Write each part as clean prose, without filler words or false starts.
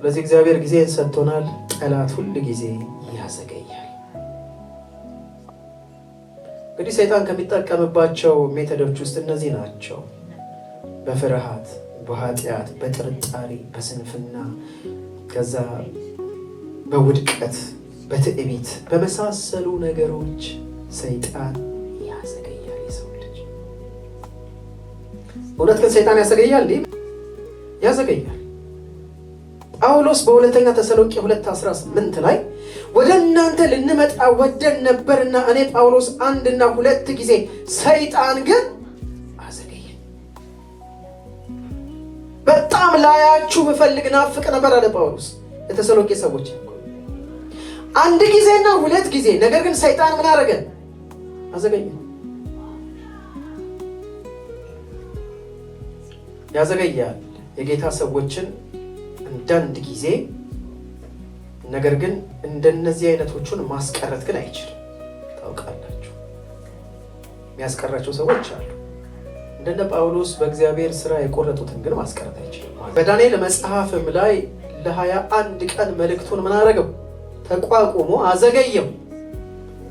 ስለዚህ እግዚአብሔር ጊዜን ሰጥቶናል። ጠላት ሁሉ ጊዜ ያዘገያል። እንግዲህ ሰይጣን ከሚጠቀምባቸው ሜቶዶች ውስጥ እነዚህ ናቸው። በፍርሃት፣ በኃጢአት፣ በጥርጣሬ፣ በስንፍና፣ ከዛ በውድቀት፣ በትዕቢት በመሳሰሉ ነገሮች ሰይጣን ያዘገያል የሰው ልጅ። እውነት ግን ሰይጣን ያዘገያል እንዴ? ያዘገያል። ጳውሎስ በሁለተኛ ተሰሎንቄ 2:18 ላይ ወደ እናንተ ልንመጣ ወደን ነበርና እኔ ጳውሎስ 1 እና 2 ጊዜ ሰይጣን ግን አዘገየ። በጣም ላያችሁ ብፈልግ ናፍቅ ነበር አለ ጳውሎስ የተሰሎንቄ ሰዎች። 1 ጊዜና 2 ጊዜ፣ ነገር ግን ሰይጣን ምን አደረገ? አዘገየ። ያዘገያል የጌታ ሰዎችን አንዳንድ ጊዜ። ነገር ግን እንደነዚህ አይነቶቹን ማስቀረት ግን አይችልም። ታውቃላችሁ፣ የሚያስቀራቸው ሰዎች አሉ። እንደነ ጳውሎስ በእግዚአብሔር ስራ የቆረጡትን ግን ማስቀረት አይችልም። በዳንኤል መጽሐፍም ላይ ለ21 ቀን መልእክቱን ምን አደረገው? ተቋቁሞ አዘገየው።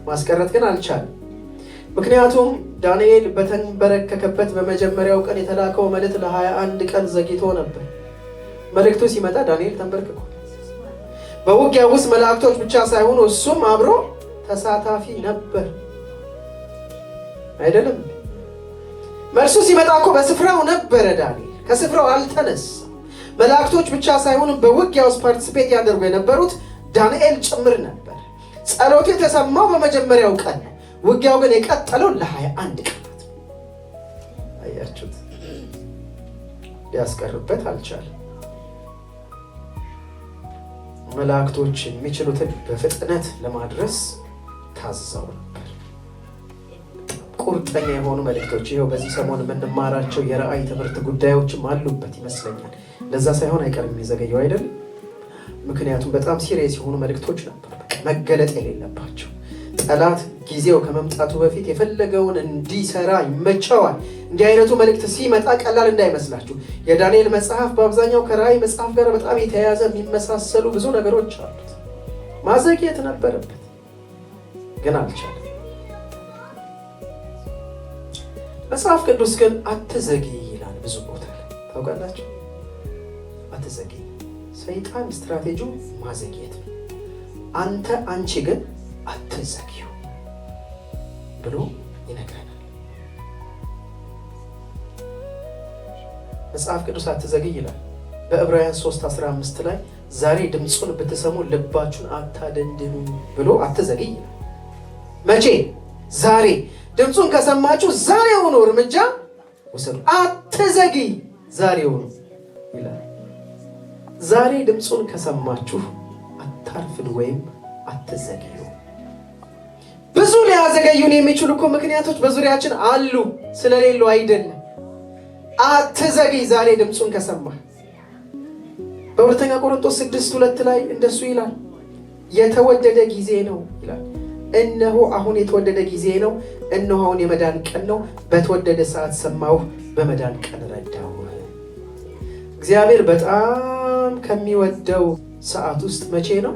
ማስቀረት ግን አልቻለም። ምክንያቱም ዳንኤል በተንበረከከበት በመጀመሪያው ቀን የተላከው መልእክት ለ21 ቀን ዘግይቶ ነበር። መልእክቱ ሲመጣ ዳንኤል ተንበርክኮ፣ በውጊያ ውስጥ መላእክቶች ብቻ ሳይሆኑ እሱም አብሮ ተሳታፊ ነበር። አይደለም? መልሱ ሲመጣ እኮ በስፍራው ነበረ ዳንኤል፣ ከስፍራው አልተነሳም። መላእክቶች ብቻ ሳይሆኑ በውጊያ ውስጥ ፓርቲሲፔት ያደርጉ የነበሩት ዳንኤል ጭምር ነበር። ጸሎቱ የተሰማው በመጀመሪያው ቀን ነው። ውጊያው ግን የቀጠለው ለ21 ቀናት። አያችሁት? ሊያስቀርበት አልቻለም። መላእክቶች የሚችሉትን በፍጥነት ለማድረስ ታዘው ነበር። ቁርጠኛ የሆኑ መልእክቶች ይኸው በዚህ ሰሞን የምንማራቸው የራእይ ትምህርት ጉዳዮችም አሉበት ይመስለኛል። ለዛ ሳይሆን አይቀርም የሚዘገየው አይደል? ምክንያቱም በጣም ሲሪየስ የሆኑ መልእክቶች ነበር፣ መገለጥ የሌለባቸው። ጠላት ጊዜው ከመምጣቱ በፊት የፈለገውን እንዲሰራ ይመቸዋል። እንዲህ አይነቱ መልእክት ሲመጣ ቀላል እንዳይመስላችሁ። የዳንኤል መጽሐፍ በአብዛኛው ከራእይ መጽሐፍ ጋር በጣም የተያያዘ የሚመሳሰሉ ብዙ ነገሮች አሉት። ማዘግየት ነበረበት፣ ግን አልቻለም። መጽሐፍ ቅዱስ ግን አትዘግይ ይላል ብዙ ቦታ ላይ። ታውቃላችሁ? አትዘግይ። ሰይጣን ስትራቴጂው ማዘግየት ነው። አንቺ ግን አትዘግዩ ብሎ ይነግረናል። መጽሐፍ ቅዱስ አትዘግይ ይላል። በዕብራውያን 3:15 ላይ ዛሬ ድምፁን ብትሰሙ ልባችሁን አታደንድኑ ብሎ አትዘግይ ይላል። መቼ? ዛሬ። ድምፁን ከሰማችሁ ዛሬውኑ እርምጃ ውሰዱ። አትዘግይ፣ ዛሬውኑ ይላል። ዛሬ ድምፁን ከሰማችሁ አታርፍዱ ወይም አትዘግዩ። ብዙ ሊያዘገዩን የሚችሉ እኮ ምክንያቶች በዙሪያችን አሉ፣ ስለሌሉ አይደለም። አትዘግይ ዛሬ ድምፁን ከሰማህ። በሁለተኛ ቆሮንቶስ 6:2 ላይ እንደሱ ይላል፣ የተወደደ ጊዜ ነው ይላል። እነሆ አሁን የተወደደ ጊዜ ነው፣ እነሆ አሁን የመዳን ቀን ነው። በተወደደ ሰዓት ሰማሁ፣ በመዳን ቀን ረዳሁ። እግዚአብሔር በጣም ከሚወደው ሰዓት ውስጥ መቼ ነው?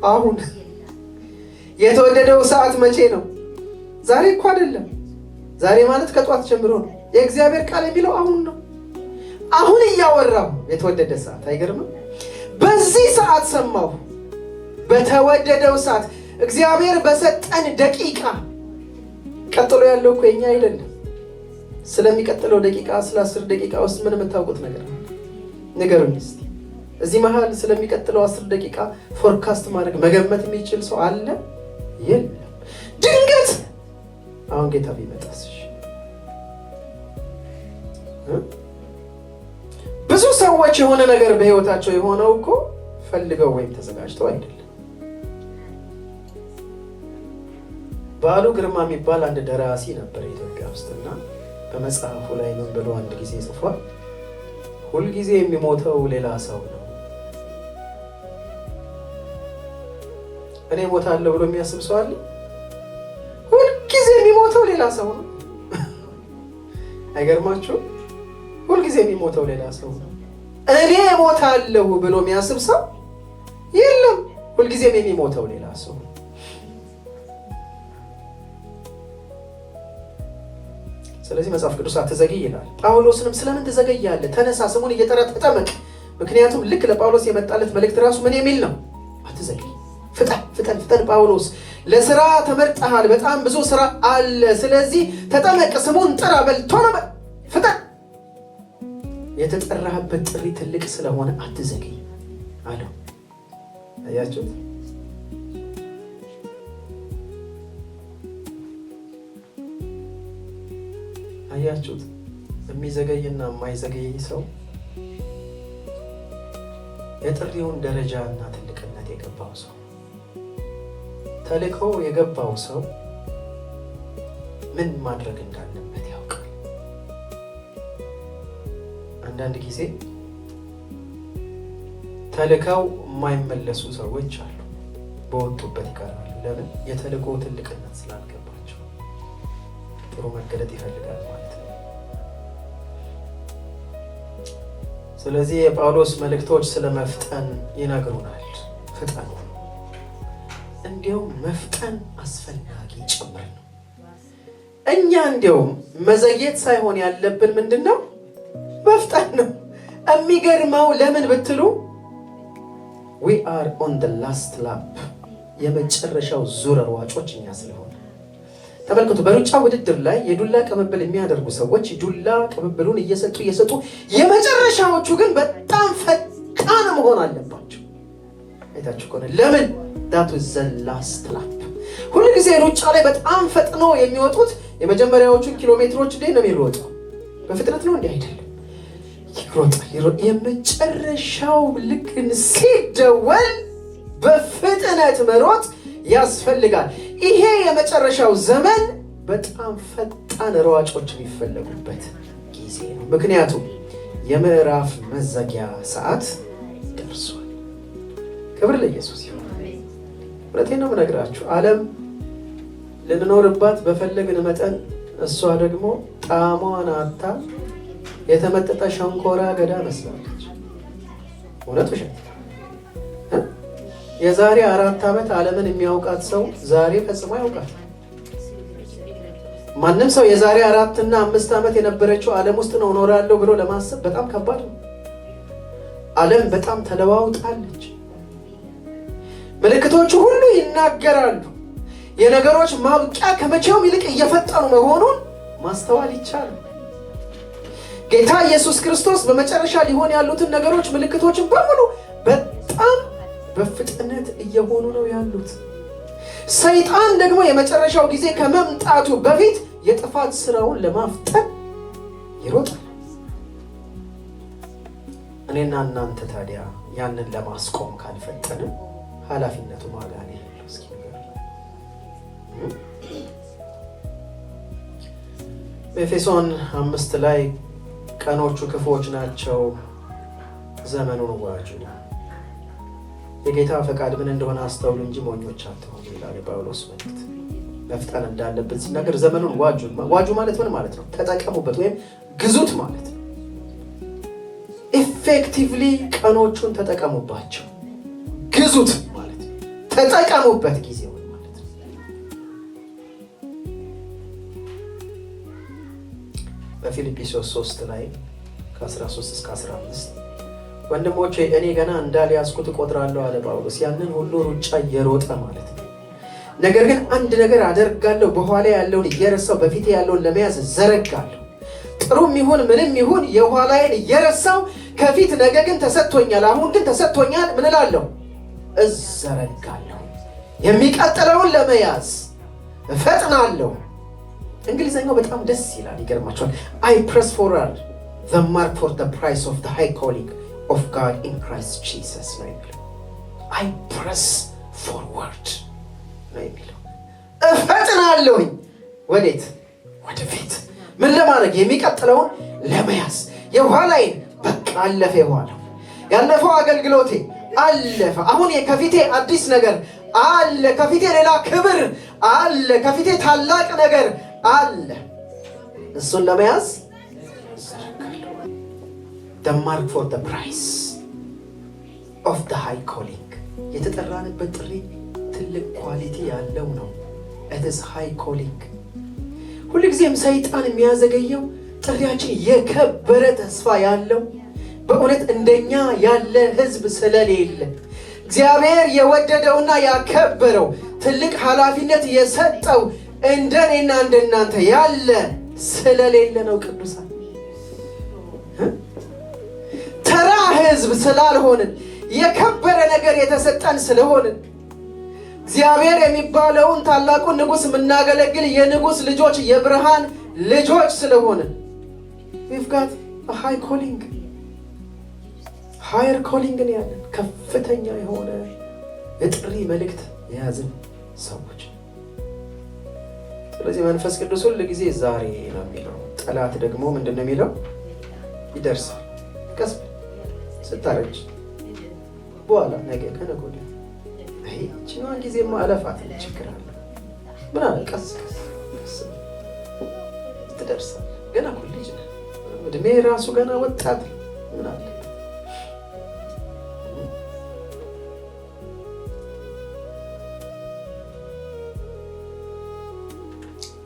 አሁን። የተወደደው ሰዓት መቼ ነው? ዛሬ እኮ አይደለም። ዛሬ ማለት ከጧት ጀምሮ ነው። የእግዚአብሔር ቃል የሚለው አሁን ነው። አሁን እያወራሁ የተወደደ ሰዓት። አይገርምም? በዚህ ሰዓት ሰማሁ፣ በተወደደው ሰዓት። እግዚአብሔር በሰጠን ደቂቃ። ቀጥሎ ያለው እኮ የኛ አይደለም። ስለሚቀጥለው ደቂቃ፣ ስለ 10 ደቂቃ ውስጥ ምን የምታውቁት ነገር ነው? ንገሩኝ እስቲ። እዚህ መሃል ስለሚቀጥለው 10 ደቂቃ ፎርካስት ማድረግ መገመት የሚችል ሰው አለ? የለም። ድንገት አሁን ጌታ ቢመጣስ? ብዙ ሰዎች የሆነ ነገር በህይወታቸው የሆነው እኮ ፈልገው ወይም ተዘጋጅተው አይደለም። በዓሉ ግርማ የሚባል አንድ ደራሲ ነበር ኢትዮጵያ ውስጥና በመጽሐፉ ላይ ምን ብሎ አንድ ጊዜ ጽፏል? ሁልጊዜ የሚሞተው ሌላ ሰው ነው። እኔ ሞታለሁ ብሎ የሚያስብ ሰው አለ? ሁልጊዜ የሚሞተው ሌላ ሰው ነው። አይገርማችሁም? ሁልጊዜ የሚሞተው ሌላ ሰው ነው። እኔ እሞታለሁ ብሎ የሚያስብ ሰው የለም። ሁልጊዜም የሚሞተው ሌላ ሰው። ስለዚህ መጽሐፍ ቅዱስ አትዘግይ ይላል። ጳውሎስንም ስለምን ትዘገያለህ? ተነሳ፣ ስሙን እየጠራ ተጠመቅ። ምክንያቱም ልክ ለጳውሎስ የመጣለት መልእክት ራሱ ምን የሚል ነው? አትዘግይ፣ ፍጠን ፍጠን ፍጠን። ጳውሎስ ለሥራ ተመርጠሃል፣ በጣም ብዙ ሥራ አለ። ስለዚህ ተጠመቅ፣ ስሙን ጥራ፣ በል ቶሎ በል፣ ፍጠን። የተጠራህበት ጥሪ ትልቅ ስለሆነ አትዘግይ አለው። አያችሁት? አያችሁት? የሚዘገይና የማይዘገይ ሰው የጥሪውን ደረጃና ትልቅነት የገባው ሰው፣ ተልእኮ የገባው ሰው ምን ማድረግ እንዳለበት ያውቃል። አንዳንድ ጊዜ ተልእኮው የማይመለሱ ሰዎች አሉ፣ በወጡበት ይቀራሉ። ለምን? የተልእኮ ትልቅነት ስላልገባቸው። ጥሩ መገለጥ ይፈልጋል ማለት ነው። ስለዚህ የጳውሎስ መልእክቶች ስለ መፍጠን ይነግሩናል። ፍጠኑ። እንዲያውም መፍጠን አስፈላጊ ጭምር ነው። እኛ እንዲያውም መዘግየት ሳይሆን ያለብን ምንድነው? መፍጠን ነው። የሚገርመው ለምን ብትሉ we are on the last lap፣ የመጨረሻው ዙር ሯጮች እኛ ስለሆነ። ተመልከቱ፣ በሩጫ ውድድር ላይ የዱላ ቅብብል የሚያደርጉ ሰዎች ዱላ ቅብብሉን እየሰጡ የመጨረሻዎቹ ግን በጣም ፈጣን መሆን አለባቸው። አይታችሁ ከሆነ ለምን? that was the last lap። ሁሉ ጊዜ ሩጫ ላይ በጣም ፈጥኖ የሚወጡት የመጀመሪያዎቹ ኪሎሜትሮች ላይ ነው የሚሮጠው። በፍጥነት ነው እንዴ? አይደለም። ይሮጣል። የመጨረሻው ልክ ሲደወል በፍጥነት መሮጥ ያስፈልጋል። ይሄ የመጨረሻው ዘመን በጣም ፈጣን ሯጮች የሚፈለጉበት ጊዜ ነው። ምክንያቱም የምዕራፍ መዘጊያ ሰዓት ደርሷል። ክብር ለኢየሱስ ይሁን። እውነቴን ነው የምነግራችሁ። ዓለም ልንኖርባት በፈለግን መጠን እሷ ደግሞ ጣዕሟን አታ የተመጠጠ ሸንኮራ አገዳ መስላለች። እውነት ውሸት? የዛሬ 4 ዓመት ዓለምን የሚያውቃት ሰው ዛሬ ፈጽሞ ያውቃል። ማንም ሰው የዛሬ 4 እና 5 ዓመት የነበረችው ዓለም ውስጥ ነው እኖራለሁ ብሎ ለማሰብ በጣም ከባድ ነው። ዓለም በጣም ተለዋውጣለች። ምልክቶቹ ሁሉ ይናገራሉ። የነገሮች ማብቂያ ከመቼውም ይልቅ እየፈጠኑ መሆኑን ማስተዋል ይቻላል። ጌታ ኢየሱስ ክርስቶስ በመጨረሻ ሊሆን ያሉትን ነገሮች ምልክቶችን በሙሉ በጣም በፍጥነት እየሆኑ ነው ያሉት። ሰይጣን ደግሞ የመጨረሻው ጊዜ ከመምጣቱ በፊት የጥፋት ስራውን ለማፍጠን ይሮጣል። እኔና እናንተ ታዲያ ያንን ለማስቆም ካልፈጠንም ኃላፊነቱ ማጋ ነው ያለው። እስኪ በኤፌሶን 5 ላይ ቀኖቹ ክፉዎች ናቸው፣ ዘመኑን ዋጁ፣ የጌታ ፈቃድ ምን እንደሆነ አስተውሉ እንጂ ሞኞች አትሁኑ ይላል የጳውሎስ መልእክት። መፍጠን እንዳለብን ሲናገር ዘመኑን ዋጁ። ዋጁ ማለት ምን ማለት ነው? ተጠቀሙበት ወይም ግዙት ማለት ነው። ኢፌክቲቭሊ ቀኖቹን ተጠቀሙባቸው፣ ግዙት ማለት ነው። ተጠቀሙበት ጊዜውን ማለት ነው። በፊልጵስዩስ 3 ላይ ከ13 እስከ 15 ወንድሞቼ እኔ ገና እንዳልያዝኩት እቆጥራለሁ አለ ጳውሎስ። ያንን ሁሉ ሩጫ እየሮጠ ማለት ነው። ነገር ግን አንድ ነገር አደርጋለሁ፣ በኋላ ያለውን እየረሳው በፊቴ ያለውን ለመያዝ ዘረጋለሁ። ጥሩም ይሁን ምንም ይሁን የኋላዬን እየረሳው ከፊት ነገ ግን ተሰጥቶኛል፣ አሁን ግን ተሰጥቶኛል ምን እላለሁ? እዘረጋለሁ። የሚቀጥለውን ለመያዝ እፈጥናለሁ። እንግሊዘኛው በጣም ደስ ይላል። ይገርማችኋል። I press forward the mark for the price of the high calling of God in Christ Jesus ነው የሚለው። I press forward ነው የሚለው። እፈጥናለሁኝ። ወዴት? ወደፊት። ምን ለማድረግ? የሚቀጥለውን ለመያዝ። የኋላዬን በቃ አለፈ። የኋላው ያለፈው አገልግሎቴ አለፈ። አሁን ከፊቴ አዲስ ነገር አለ። ከፊቴ ሌላ ክብር አለ። ከፊቴ ታላቅ ነገር አለ። እሱን ለመያዝ the mark for the price of the high calling የተጠራንበት ጥሪ ትልቅ ኳሊቲ ያለው ነው። it is high calling። ሁልጊዜም ሰይጣን የሚያዘገየው ጥሪያችን የከበረ ተስፋ ያለው በእውነት እንደኛ ያለ ህዝብ ስለሌለ እግዚአብሔር የወደደውና ያከበረው ትልቅ ኃላፊነት የሰጠው እንደኔና እንደናንተ ያለ ስለሌለ ነው። ቅዱሳን ተራ ህዝብ ስላልሆንን የከበረ ነገር የተሰጠን ስለሆንን እግዚአብሔር የሚባለውን ታላቁን ንጉስ የምናገለግል የንጉስ ልጆች የብርሃን ልጆች ስለሆንን we've got a high calling higher calling ነው ያለን ከፍተኛ የሆነ የጥሪ መልእክት የያዝን ሰዎች። ስለዚህ መንፈስ ቅዱስ ሁሉ ጊዜ ዛሬ ነው የሚለው። ጠላት ደግሞ ምንድነው የሚለው? ይደርሳል። ቀስ ስታረጅ በኋላ ነገ ከነገ ወዲያ እቺን ጊዜማ አለፋት ችግር አለ ምናምን ቀስ ትደርሳል። ገና እኮ ልጅ ነህ፣ እድሜ ራሱ ገና ወጣት ምናምን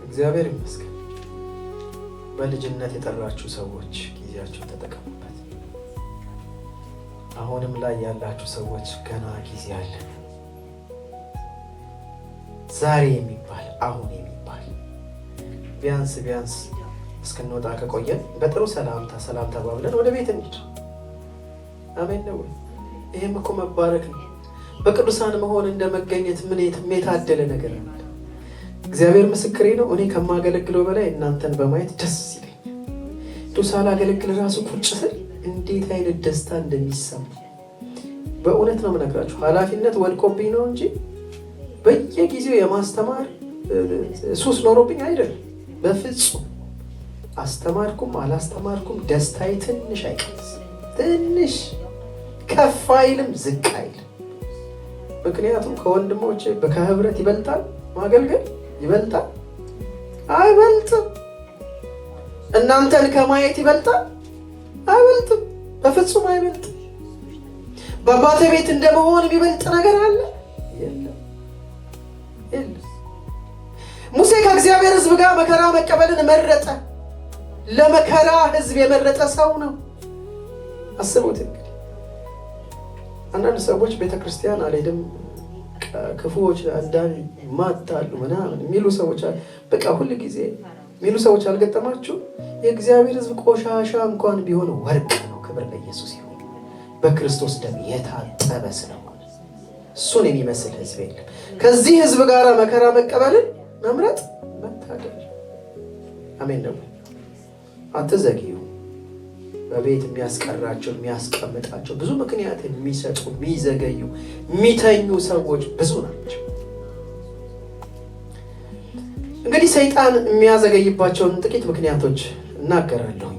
እግዚአብሔር ይመስገን። በልጅነት የጠራችሁ ሰዎች ጊዜያችሁን ተጠቀሙበት። አሁንም ላይ ያላችሁ ሰዎች ገና ጊዜ አለ። ዛሬ የሚባል አሁን የሚባል ቢያንስ እስክንወጣ ከቆየን በጥሩ ሰላም ተባብለን ወደ ቤት እንሂድ። አሜን ነው። ይሄም እኮ መባረክ ነው። በቅዱሳን መሆን እንደመገኘት ምን የታደለ ነገር ነው። እግዚአብሔር ምስክሬ ነው። እኔ ከማገለግለው በላይ እናንተን በማየት ደስ ይለኛል። ዱሳላ አገለግል ራሱ ቁጭ ስል እንዴት አይነት ደስታ እንደሚሰማ በእውነት ነው የምነግራችሁ። ኃላፊነት ወልቆብኝ ነው እንጂ በየጊዜው የማስተማር ሱስ ኖሮብኝ አይደለም። በፍጹም አስተማርኩም አላስተማርኩም ደስታዬ ትንሽ አይቀንስም፣ ትንሽ ከፍ አይልም፣ ዝቅ አይልም። ምክንያቱም ከወንድሞቼ ከህብረት ይበልጣል ማገልገል ይበልጣል አይበልጥም? እናንተን ከማየት ይበልጣል አይበልጥም? በፍጹም አይበልጥም። በአባቴ ቤት እንደመሆን የሚበልጥ ነገር አለ? የለም። ሙሴ ከእግዚአብሔር ሕዝብ ጋር መከራ መቀበልን መረጠ። ለመከራ ሕዝብ የመረጠ ሰው ነው። አስቡት እንግዲህ አንዳንድ ሰዎች ቤተክርስቲያን አልሄድም ክፉዎች አንዳንድ ማታሉ ምናምን የሚሉ ሰዎች በቃ ሁሉ ጊዜ የሚሉ ሰዎች አልገጠማችሁ? የእግዚአብሔር ሕዝብ ቆሻሻ እንኳን ቢሆን ወርቅ ነው። ክብር ለኢየሱስ ይሁን። በክርስቶስ ደም የታጠበ ስለሆነ እሱን የሚመስል ሕዝብ የለም። ከዚህ ሕዝብ ጋር መከራ መቀበልን መምረጥ መታደል። አሜን ነው። አትዘግዩ። በቤት የሚያስቀራቸው የሚያስቀምጣቸው ብዙ ምክንያት የሚሰጡ የሚዘገዩ የሚተኙ ሰዎች ብዙ ናቸው። እንግዲህ ሰይጣን የሚያዘገይባቸውን ጥቂት ምክንያቶች እናገራለሁ።